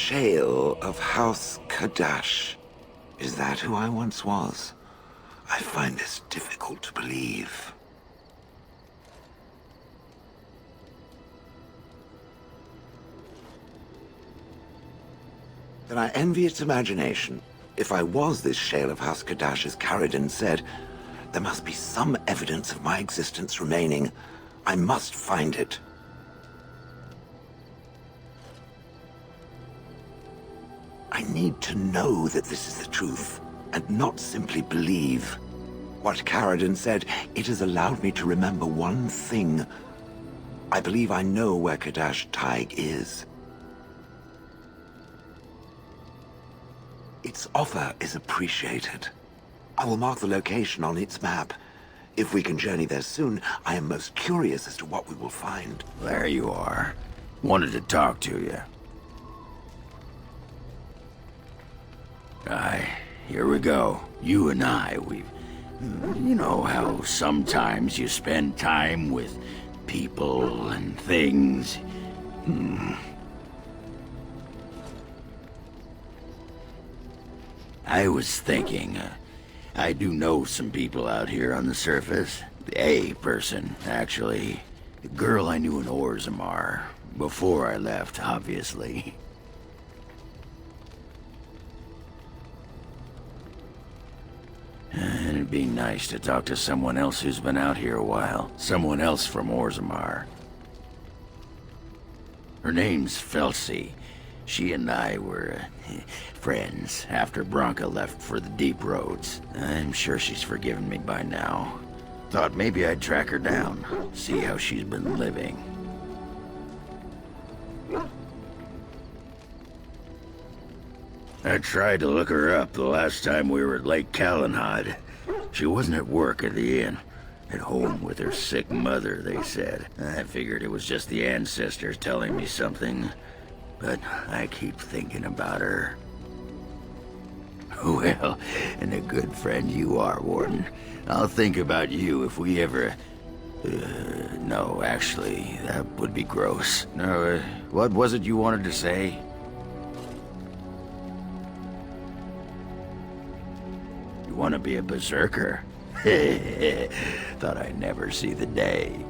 Shale of House Kadash. Is that who I once was? I find this difficult to believe. Then I envy its imagination. If I was this Shale of House Kadash, as Caridin said, there must be some evidence of my existence remaining. I must find it. I need to know that this is the truth, and not simply believe. What Caridin said, it has allowed me to remember one thing. I believe I know where Kadash Taig is. Its offer is appreciated. I will mark the location on its map. If we can journey there soon, I am most curious as to what we will find. There you are. Wanted to talk to you. Here we go. You and I, you know how sometimes you spend time with people and things. I was thinking, I do know some people out here on the surface. A person, actually. The girl I knew in Orzammar. Before I left, obviously. It'd be nice to talk to someone else who's been out here a while. Someone else from Orzammar. Her name's Felsi. She and I were friends after Branka left for the deep roads. I'm sure she's forgiven me by now. Thought maybe I'd track her down, see how she's been living. I tried to look her up the last time we were at Lake Calenhad. She wasn't at work at the inn. At home with her sick mother, they said. I figured it was just the ancestors telling me something. But I keep thinking about her. Well, and a good friend you are, Warden. I'll think about you if we ever... no, actually, that would be gross. No, what was it you wanted to say? You want to be a berserker? Thought I'd never see the day.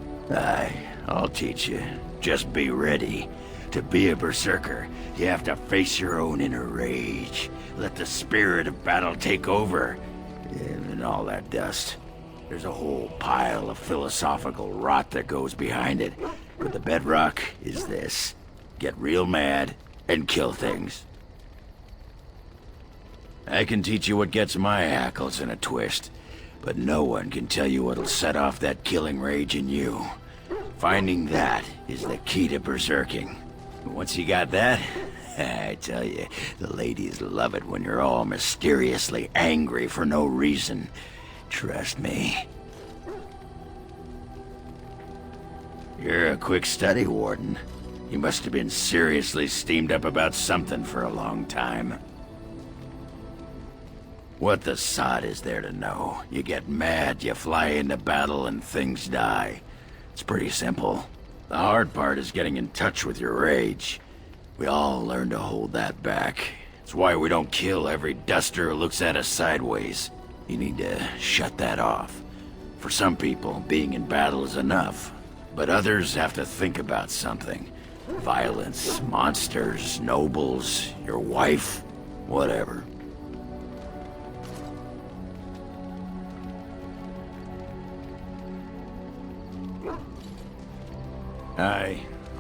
I'll teach you. Just be ready. To be a berserker, you have to face your own inner rage. Let the spirit of battle take over. And all that dust. There's a whole pile of philosophical rot that goes behind it. But the bedrock is this. Get real mad and kill things. I can teach you what gets my hackles in a twist, but no one can tell you what'll set off that killing rage in you. Finding that is the key to berserking. Once you got that, I tell you, the ladies love it when you're all mysteriously angry for no reason. Trust me. You're a quick study, Warden. You must have been seriously steamed up about something for a long time. What the sod is there to know? You get mad, you fly into battle, and things die. It's pretty simple. The hard part is getting in touch with your rage. We all learn to hold that back. It's why we don't kill every duster who looks at us sideways. You need to shut that off. For some people, being in battle is enough. But others have to think about something. Violence, monsters, nobles, your wife, whatever.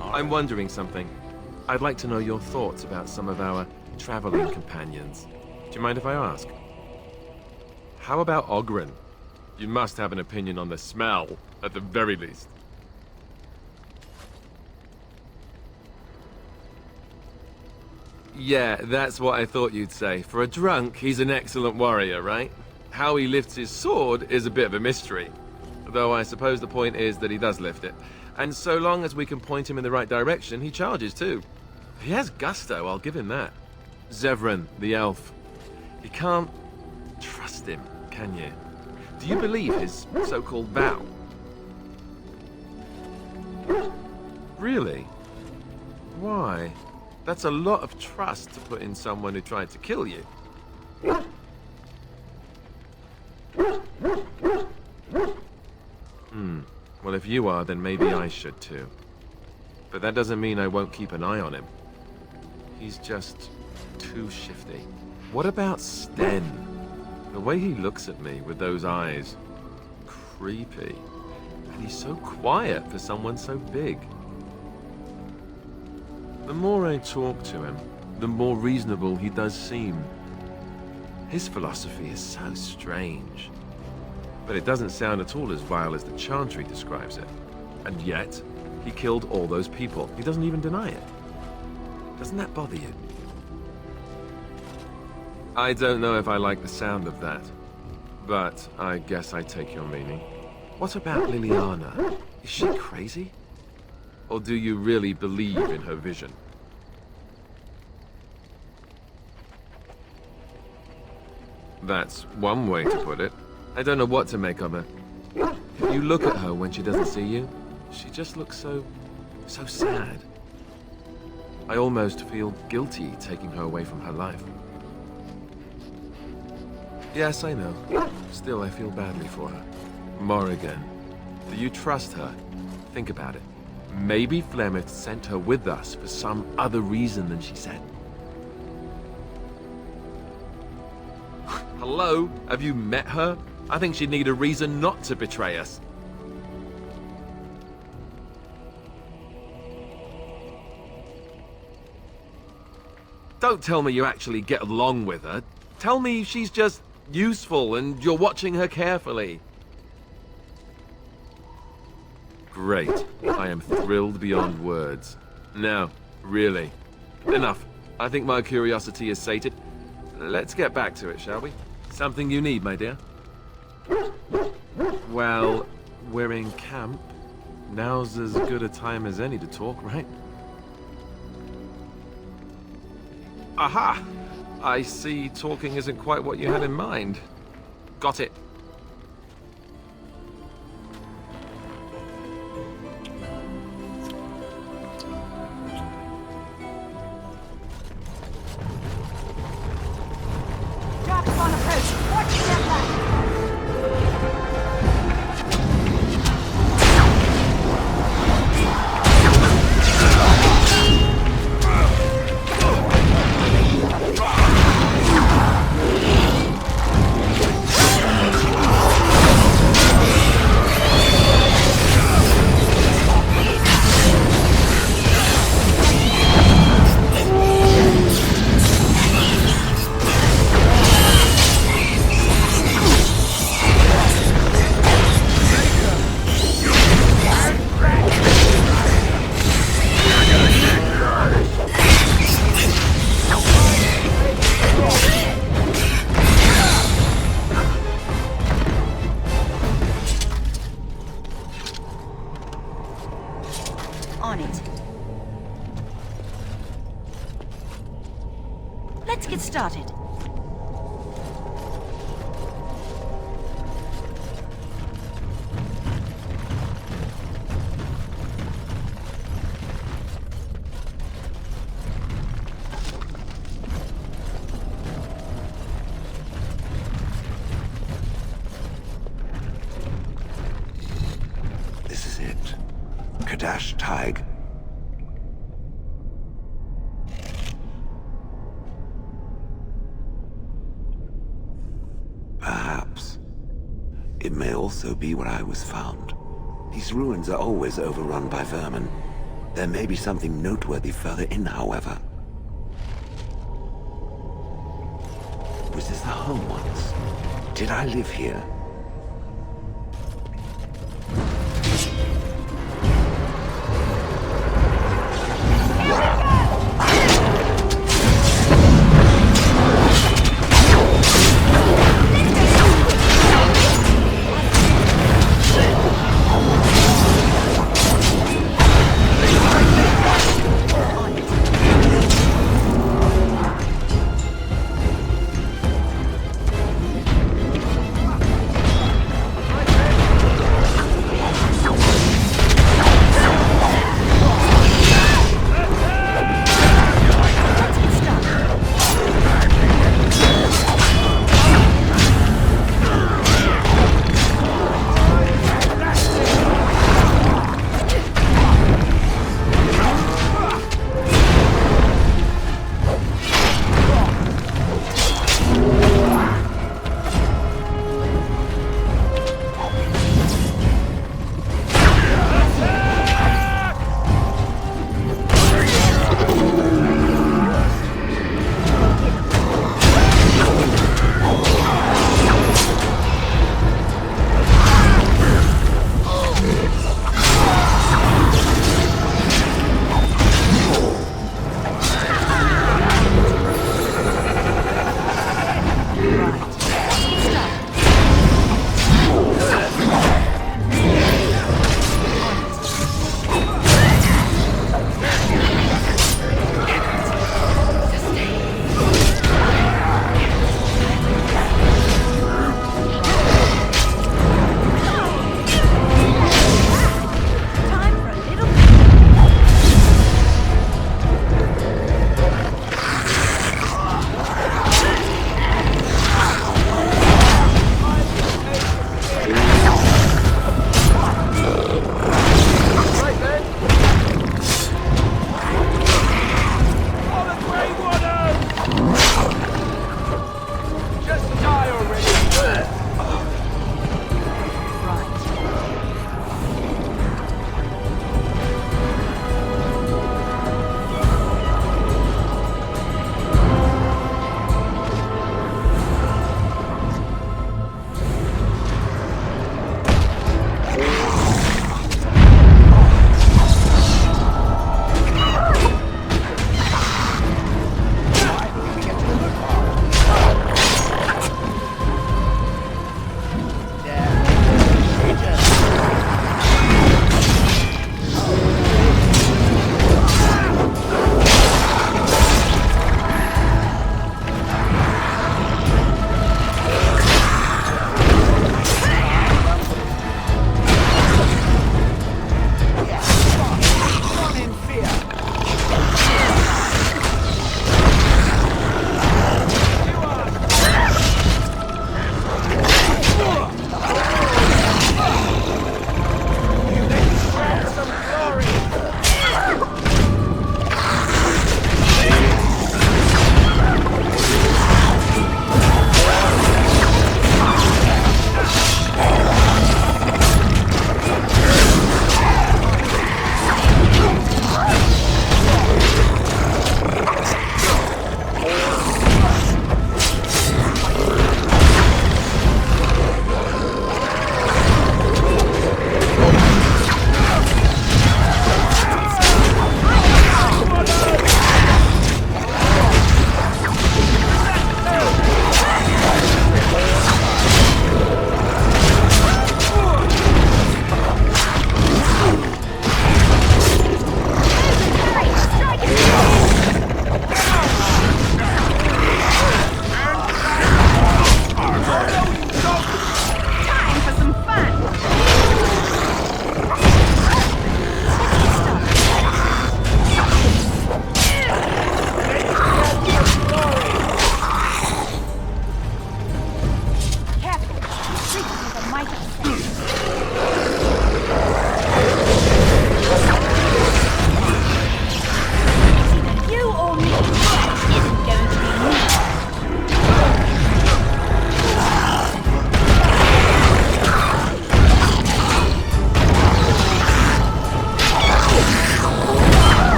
I'm wondering something. I'd like to know your thoughts about some of our traveling companions. Do you mind if I ask? How about Ogren? You must have an opinion on the smell, at the very least. Yeah, that's what I thought you'd say. For a drunk, he's an excellent warrior, right? How he lifts his sword is a bit of a mystery. Though I suppose the point is that he does lift it. And so long as we can point him in the right direction, he charges too. He has gusto, I'll give him that. Zevran, the elf. You can't trust him, can you? Do you believe his so-called vow? Really? Why? That's a lot of trust to put in someone who tried to kill you. Well, if you are, then maybe I should too. But that doesn't mean I won't keep an eye on him. He's just too shifty. What about Sten? The way he looks at me with those eyes. Creepy. And he's so quiet for someone so big. The more I talk to him, the more reasonable he does seem. His philosophy is so strange. But it doesn't sound at all as vile as the Chantry describes it. And yet, he killed all those people. He doesn't even deny it. Doesn't that bother you? I don't know if I like the sound of that. But I guess I take your meaning. What about Liliana? Is she crazy? Or do you really believe in her vision? That's one way to put it. I don't know what to make of her. If you look at her when she doesn't see you, she just looks so sad. I almost feel guilty taking her away from her life. Yes, I know. Still, I feel badly for her. Morrigan, do you trust her? Think about it. Maybe Flemeth sent her with us for some other reason than she said. Hello? Have you met her? I think she'd need a reason not to betray us. Don't tell me you actually get along with her. Tell me she's just useful and you're watching her carefully. Great. I am thrilled beyond words. Now, really. Enough. I think my curiosity is sated. Let's get back to it, shall we? Something you need, my dear? Well, we're in camp. Now's as good a time as any to talk, right? Aha! I see talking isn't quite what you had in mind. Got it. Drops on approach. Watch your left. On it. Let's get started. This is it. Kadash Taig. Perhaps. It may also be where I was found. These ruins are always overrun by vermin. There may be something noteworthy further in, however. Was this the home once? Did I live here?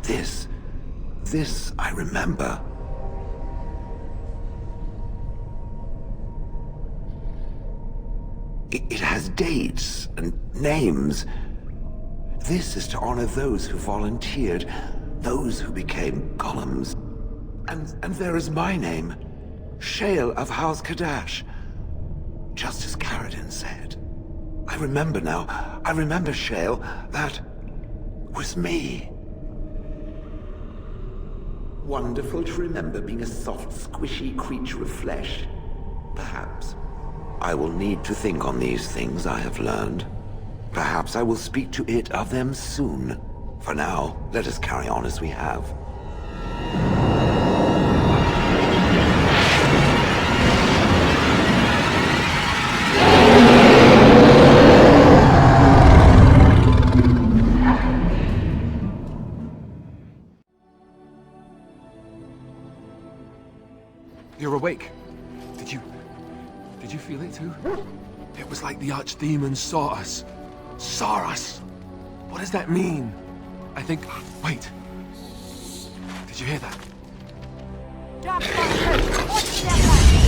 This I remember. It has dates and names. This is to honor those who volunteered, those who became golems. And there is my name, Shale of House Kadash. Just as Karadin said. I remember now. I remember, Shale. That was me. Wonderful to remember being a soft, squishy creature of flesh. Perhaps. I will need to think on these things I have learned. Perhaps I will speak to it of them soon. For now, let us carry on as we have. You're awake. Did you feel it too? It was like the archdemon saw us. Saw us! What does that mean? I think... Wait. Did you hear that? Drop spawn approach. 40 step left.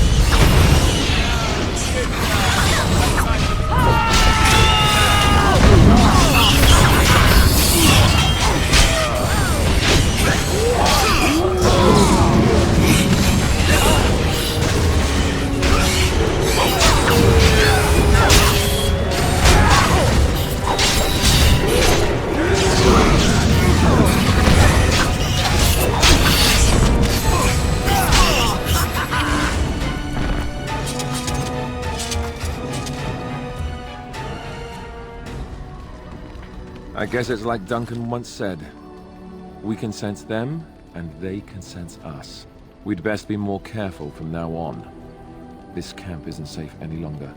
I guess it's like Duncan once said. We can sense them, and they can sense us. We'd best be more careful from now on. This camp isn't safe any longer.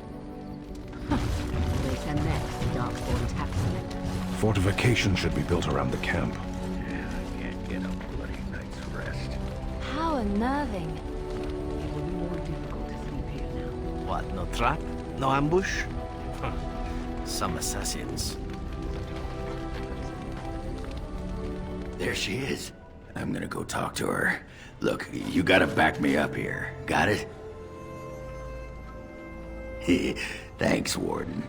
There's a next Darkborn tap select. Fortification should be built around the camp. Yeah, I can't get a bloody night's rest. How unnerving. It will be more difficult to sleep here now. What, no trap? No ambush? Some assassins. There she is. I'm gonna go talk to her. Look, you gotta back me up here. Got it? Thanks, Warden.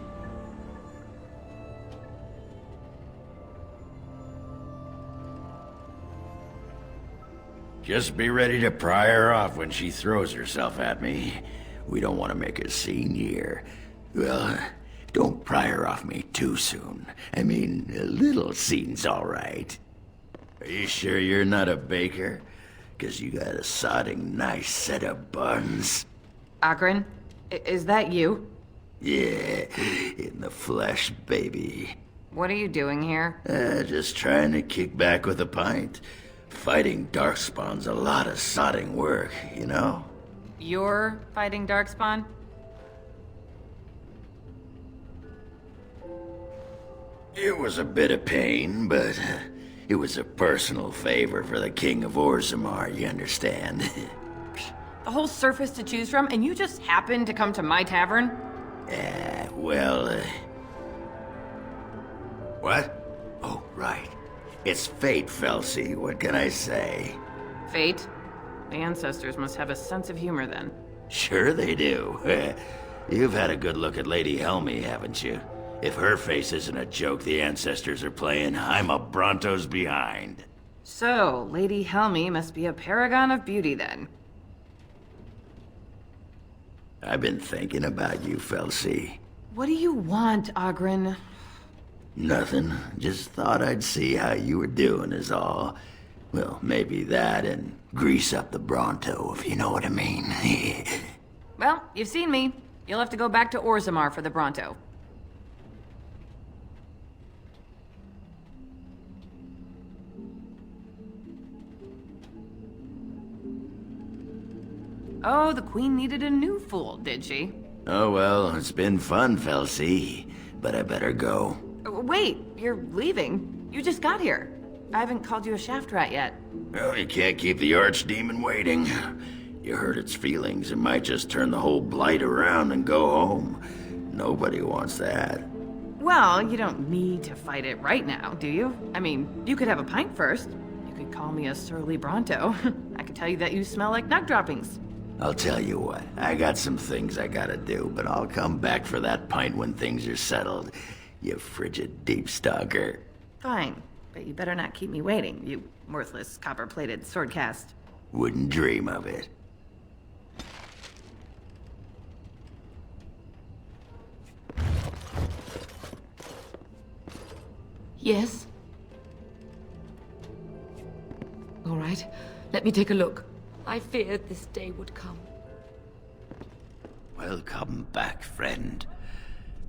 Just be ready to pry her off when she throws herself at me. We don't want to make a scene here. Well, don't pry her off me too soon. I mean, a little scene's all right. Are you sure you're not a baker? 'Cause you got a sodding nice set of buns. Akron, is that you? Yeah, in the flesh, baby. What are you doing here? Just trying to kick back with a pint. Fighting Darkspawn's a lot of sodding work, you know? You're fighting Darkspawn? It was a bit of pain, but it was a personal favor for the King of Orzammar, you understand? The whole surface to choose from, and you just happened to come to my tavern? What? Oh, right. It's fate, Felsi. What can I say? Fate? The ancestors must have a sense of humor then. Sure they do. You've had a good look at Lady Helmy, haven't you? If her face isn't a joke the ancestors are playing, I'm a Bronto's behind. So, Lady Helmy must be a paragon of beauty then. I've been thinking about you, Felsi. What do you want, Ogren? Nothing. Just thought I'd see how you were doing is all. Well, maybe that and grease up the Bronto, if you know what I mean. Well, you've seen me. You'll have to go back to Orzammar for the Bronto. Oh, the Queen needed a new fool, did she? Oh well, it's been fun, Felsi. But I better go. Wait, you're leaving? You just got here. I haven't called you a shaft rat yet. Well, you can't keep the archdemon waiting. You hurt its feelings, it might just turn the whole blight around and go home. Nobody wants that. Well, you don't need to fight it right now, do you? I mean, you could have a pint first. You could call me a surly Bronto. I could tell you that you smell like nut droppings. I'll tell you what, I got some things I gotta do, but I'll come back for that pint when things are settled, you frigid deep stalker. Fine, but you better not keep me waiting, you worthless copper-plated sword cast. Wouldn't dream of it. Yes? All right, let me take a look. I feared this day would come. Welcome back, friend.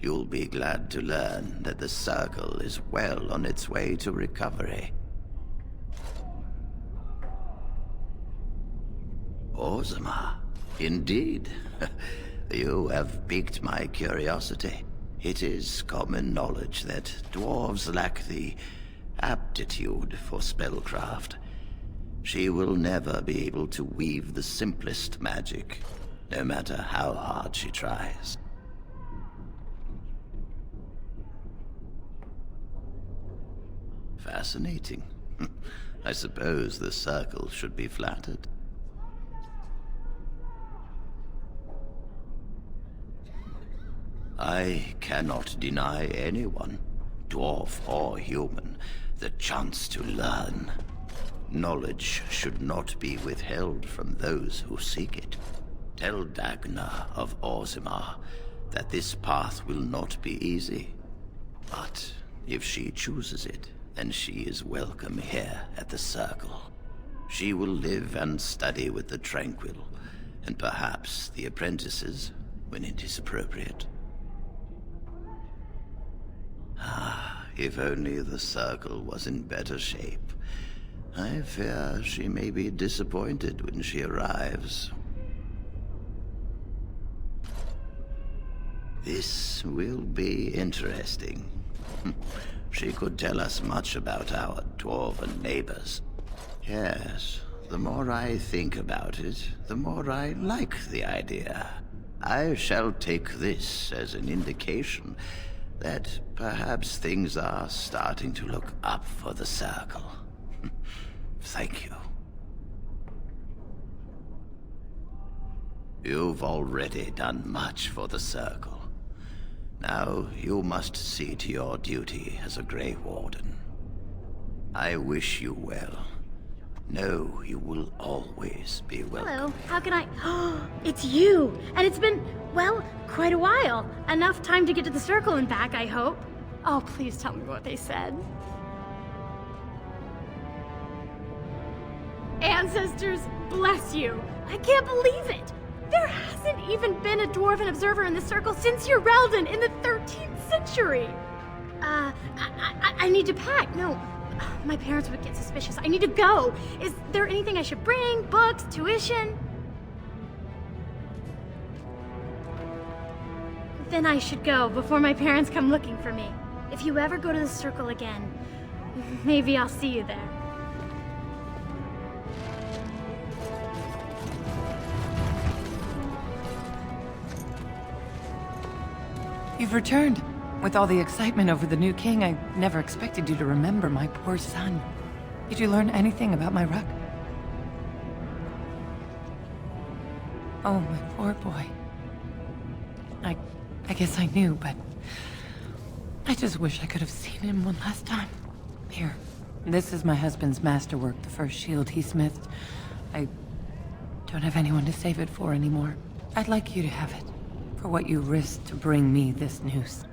You'll be glad to learn that the Circle is well on its way to recovery. Ozma, indeed. You have piqued my curiosity. It is common knowledge that dwarves lack the aptitude for spellcraft. She will never be able to weave the simplest magic, no matter how hard she tries. Fascinating. I suppose the Circle should be flattered. I cannot deny anyone, dwarf or human, the chance to learn. Knowledge should not be withheld from those who seek it. Tell Dagna of Orzammar that this path will not be easy. But if she chooses it, then she is welcome here at the Circle. She will live and study with the Tranquil, and perhaps the apprentices, when it is appropriate. Ah, if only the Circle was in better shape. I fear she may be disappointed when she arrives. This will be interesting. She could tell us much about our dwarven neighbors. Yes, the more I think about it, the more I like the idea. I shall take this as an indication that perhaps things are starting to look up for the Circle. Thank you. You've already done much for the Circle. Now you must see to your duty as a Grey Warden. I wish you well. Know you will always be welcome. Hello, how can I... It's you! And it's been, well, quite a while. Enough time to get to the Circle and back, I hope. Oh, please tell me what they said. Ancestors, bless you! I can't believe it! There hasn't even been a dwarven observer in the Circle since Urelden in the 13th century! I need to pack. No, my parents would get suspicious. I need to go. Is there anything I should bring? Books? Tuition? Then I should go before my parents come looking for me. If you ever go to the Circle again, maybe I'll see you there. You've returned. With all the excitement over the new king, I never expected you to remember my poor son. Did you learn anything about my ruck? Oh, my poor boy. I guess I knew, but I just wish I could have seen him one last time. Here, this is my husband's masterwork, the first shield he smithed. I don't have anyone to save it for anymore. I'd like you to have it, for what you risked to bring me this news.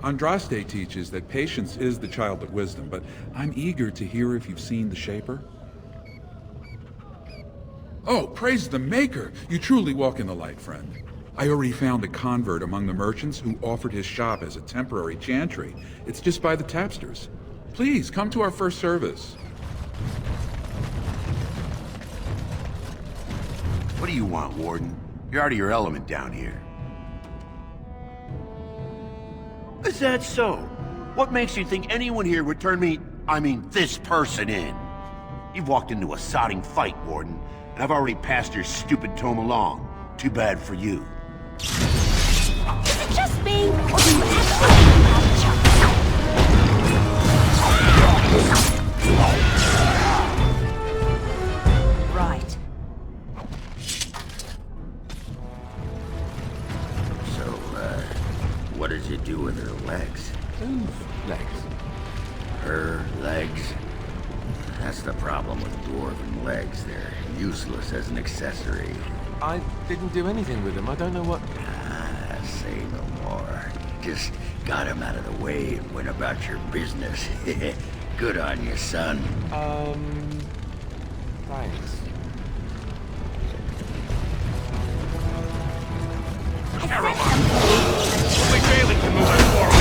Andraste teaches that patience is the child of wisdom, but I'm eager to hear if you've seen the Shaper. Oh, praise the Maker! You truly walk in the light, friend. I already found a convert among the merchants who offered his shop as a temporary chantry. It's just by the tapsters. Please, come to our first service. What do you want, Warden? You're out of your element down here. Is that so? What makes you think anyone here would turn me, I mean this person in? You've walked into a sodding fight, Warden. I've already passed your stupid tome along. Too bad for you. Is it just me, or do you absolutely have a chance? Right. So, what did you do with her legs? Whose legs? Her legs? That's the problem with dwarven legs. They're useless as an accessory. I didn't do anything with them. I don't know what... Say no more. Just got him out of the way and went about your business. Good on you, son. Thanks. Only failing to move us forward.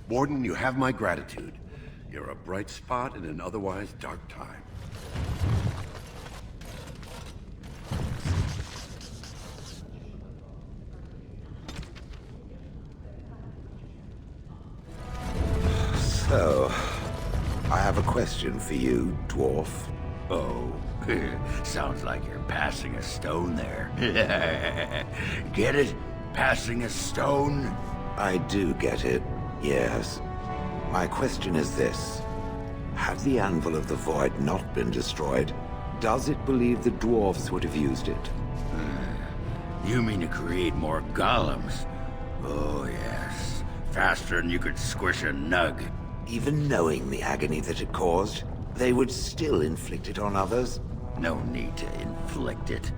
Warden, you have my gratitude. You're a bright spot in an otherwise dark time. So, I have a question for you, dwarf. Oh, sounds like you're passing a stone there. Get it? Passing a stone? I do get it, yes. My question is this. Had the Anvil of the Void not been destroyed, does it believe the dwarves would have used it? You mean to create more golems? Oh, yes. Faster than you could squish a nug. Even knowing the agony that it caused, they would still inflict it on others? No need to inflict it.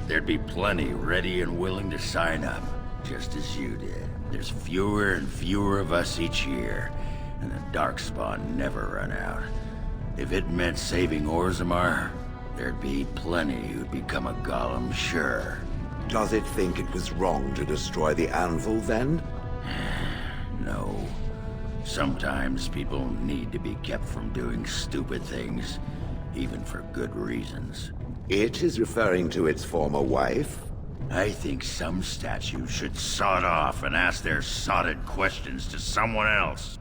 There'd be plenty ready and willing to sign up, just as you did. There's fewer and fewer of us each year, and the Darkspawn never run out. If it meant saving Orzammar, there'd be plenty who'd become a golem, sure. Does it think it was wrong to destroy the Anvil, then? No. Sometimes people need to be kept from doing stupid things, even for good reasons. It is referring to its former wife? I think some statues should sod off and ask their sodded questions to someone else.